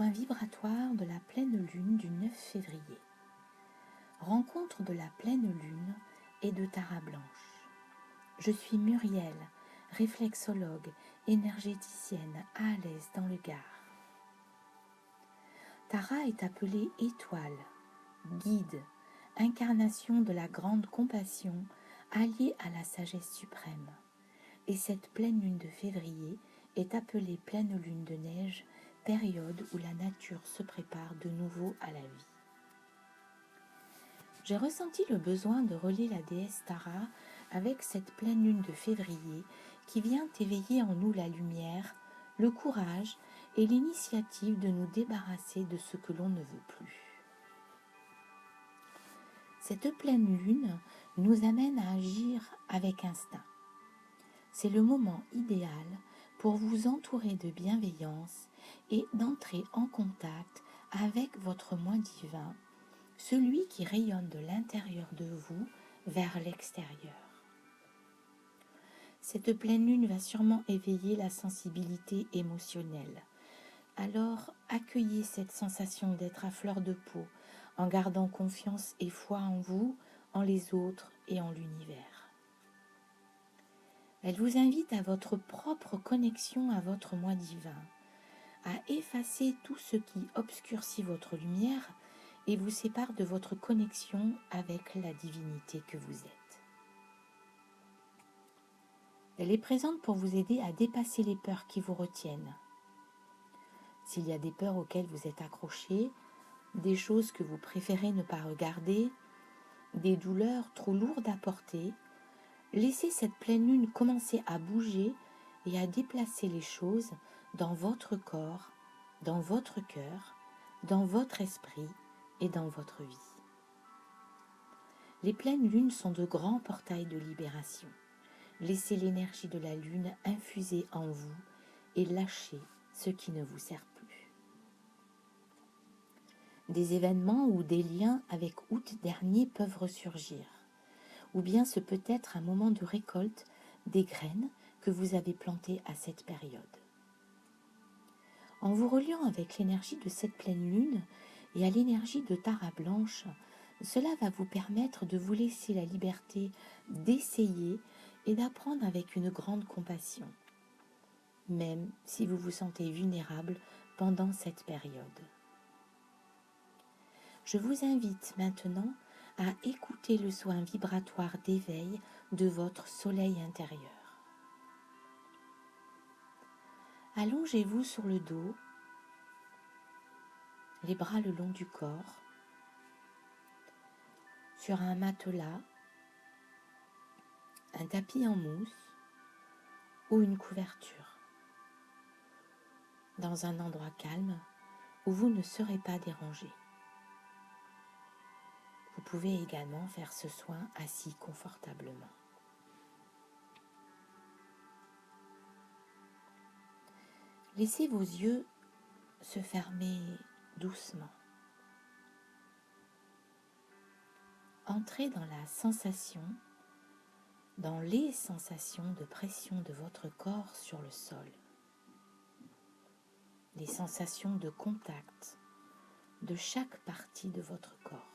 soin vibratoire de la pleine lune du 9 février. Rencontre de la pleine lune et de Tara Blanche. Je suis Muriel, réflexologue, énergéticienne à l'aise dans le Gard. Tara est appelée étoile, guide, incarnation de la grande compassion alliée à la sagesse suprême. Et cette pleine lune de février est appelée pleine lune de neige, période où la nature se prépare de nouveau à la vie. J'ai ressenti le besoin de relier la déesse Tara avec cette pleine lune de février qui vient éveiller en nous la lumière, le courage et l'initiative de nous débarrasser de ce que l'on ne veut plus. Cette pleine lune nous amène à agir avec instinct. C'est le moment idéal pour vous entourer de bienveillance et d'entrer en contact avec votre moi divin, celui qui rayonne de l'intérieur de vous vers l'extérieur. Cette pleine lune va sûrement éveiller la sensibilité émotionnelle. Alors, accueillez cette sensation d'être à fleur de peau, en gardant confiance et foi en vous, en les autres et en l'univers. Elle vous invite à votre propre connexion à votre moi divin, à effacer tout ce qui obscurcit votre lumière et vous sépare de votre connexion avec la divinité que vous êtes. Elle est présente pour vous aider à dépasser les peurs qui vous retiennent. S'il y a des peurs auxquelles vous êtes accroché, des choses que vous préférez ne pas regarder, des douleurs trop lourdes à porter, laissez cette pleine lune commencer à bouger et à déplacer les choses dans votre corps, dans votre cœur, dans votre esprit et dans votre vie. Les pleines lunes sont de grands portails de libération. Laissez l'énergie de la lune infuser en vous et lâchez ce qui ne vous sert plus. Des événements ou des liens avec août dernier peuvent ressurgir. Ou bien ce peut être un moment de récolte des graines que vous avez plantées à cette période. En vous reliant avec l'énergie de cette pleine lune et à l'énergie de Tara Blanche, cela va vous permettre de vous laisser la liberté d'essayer et d'apprendre avec une grande compassion, même si vous vous sentez vulnérable pendant cette période. Je vous invite maintenant à écouter le soin vibratoire d'éveil de votre soleil intérieur. Allongez-vous sur le dos, les bras le long du corps, sur un matelas, un tapis en mousse ou une couverture, dans un endroit calme où vous ne serez pas dérangé. Vous pouvez également faire ce soin assis confortablement. Laissez vos yeux se fermer doucement. Entrez dans la sensation, dans les sensations de pression de votre corps sur le sol. Les sensations de contact de chaque partie de votre corps.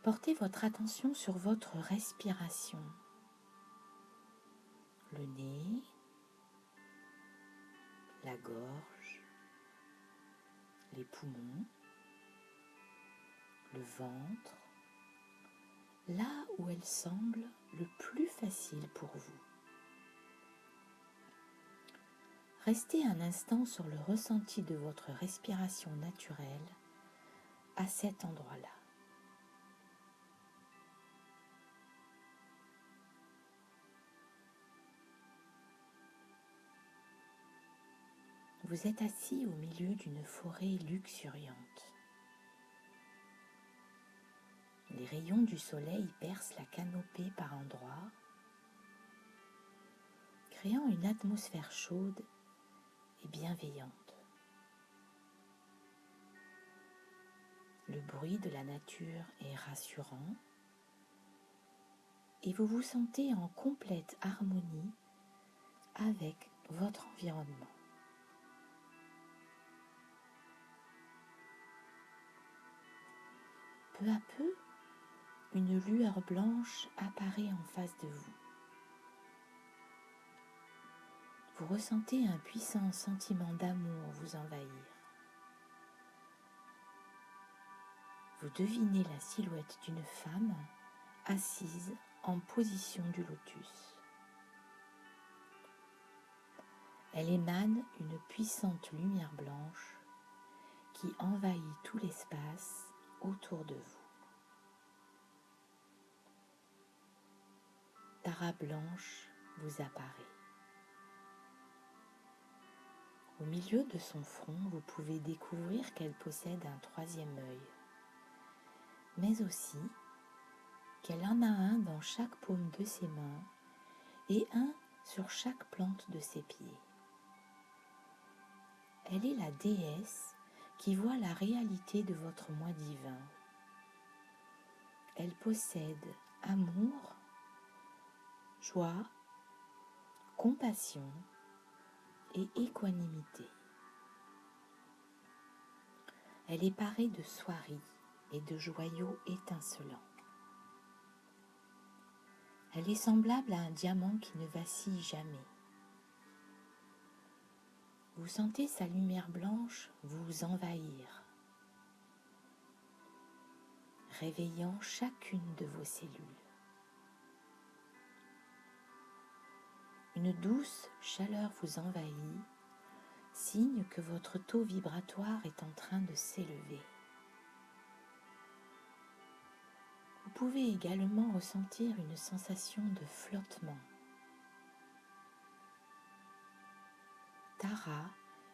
Portez votre attention sur votre respiration. Le nez, la gorge, les poumons, le ventre, là où elle semble le plus facile pour vous. Restez un instant sur le ressenti de votre respiration naturelle à cet endroit-là. Vous êtes assis au milieu d'une forêt luxuriante. Les rayons du soleil percent la canopée par endroits, créant une atmosphère chaude et bienveillante. Le bruit de la nature est rassurant et vous vous sentez en complète harmonie avec votre environnement. Peu à peu, une lueur blanche apparaît en face de vous. Vous ressentez un puissant sentiment d'amour vous envahir. Vous devinez la silhouette d'une femme assise en position du lotus. Elle émane une puissante lumière blanche qui envahit tout l'espace autour de vous. Tara blanche vous apparaît. Au milieu de son front, vous pouvez découvrir qu'elle possède un troisième œil, mais aussi qu'elle en a un dans chaque paume de ses mains et un sur chaque plante de ses pieds. Elle est la déesse qui voit la réalité de votre moi divin. Elle possède amour, joie, compassion et équanimité. Elle est parée de soieries et de joyaux étincelants. Elle est semblable à un diamant qui ne vacille jamais. Vous sentez sa lumière blanche vous envahir, réveillant chacune de vos cellules. Une douce chaleur vous envahit, signe que votre taux vibratoire est en train de s'élever. Vous pouvez également ressentir une sensation de flottement. Tara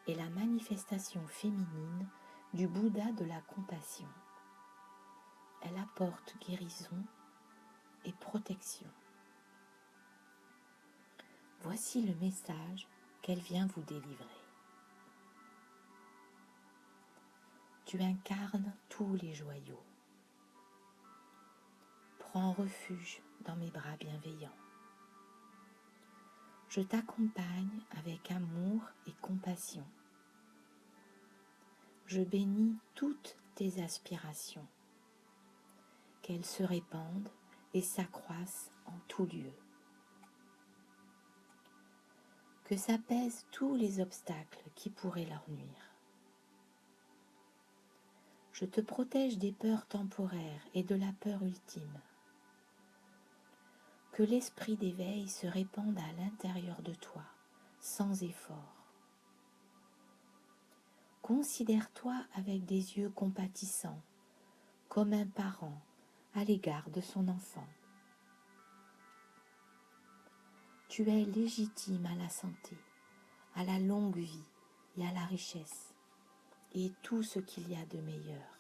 est la manifestation féminine du Bouddha de la compassion. Elle apporte guérison et protection. Voici le message qu'elle vient vous délivrer. Tu incarnes tous les joyaux. Prends refuge dans mes bras bienveillants. Je t'accompagne avec amour et compassion. Je bénis toutes tes aspirations, qu'elles se répandent et s'accroissent en tout lieu. Que s'apaisent tous les obstacles qui pourraient leur nuire. Je te protège des peurs temporaires et de la peur ultime. Que l'esprit d'éveil se répande à l'intérieur de toi, sans effort. Considère-toi avec des yeux compatissants, comme un parent à l'égard de son enfant. Tu es légitime à la santé, à la longue vie et à la richesse, et tout ce qu'il y a de meilleur.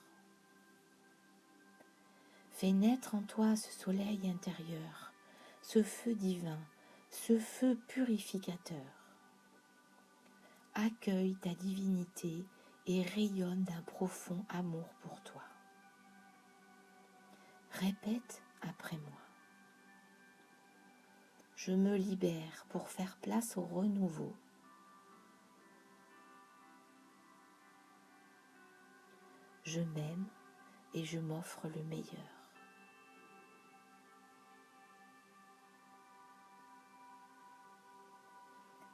Fais naître en toi ce soleil intérieur, ce feu divin, ce feu purificateur. Accueille ta divinité et rayonne d'un profond amour pour toi. Répète après moi. Je me libère pour faire place au renouveau. Je m'aime et je m'offre le meilleur.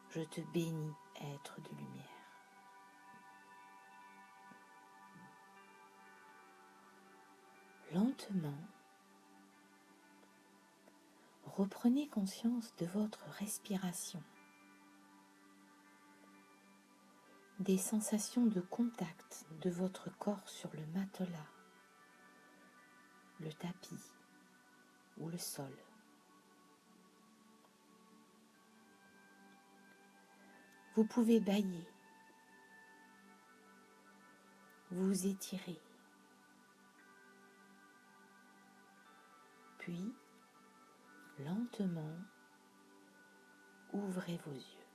Je te bénis, être de lumière. Lentement, reprenez conscience de votre respiration, des sensations de contact de votre corps sur le matelas, le tapis ou le sol. Vous pouvez bâiller, vous étirer, puis lentement ouvrez vos yeux.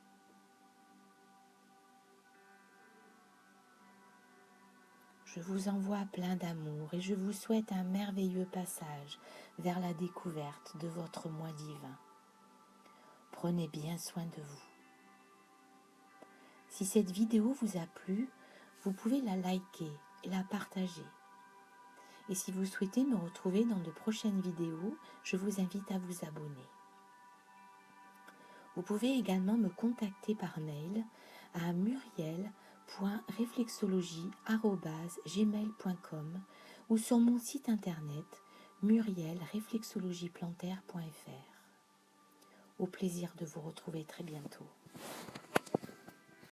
Je vous envoie plein d'amour et je vous souhaite un merveilleux passage vers la découverte de votre moi divin. Prenez bien soin de vous. Si cette vidéo vous a plu, vous pouvez la liker et la partager. Et si vous souhaitez me retrouver dans de prochaines vidéos, je vous invite à vous abonner. Vous pouvez également me contacter par mail à muriel.réflexologie@gmail.com ou sur mon site internet murielreflexologieplantaire.fr. Au plaisir de vous retrouver très bientôt.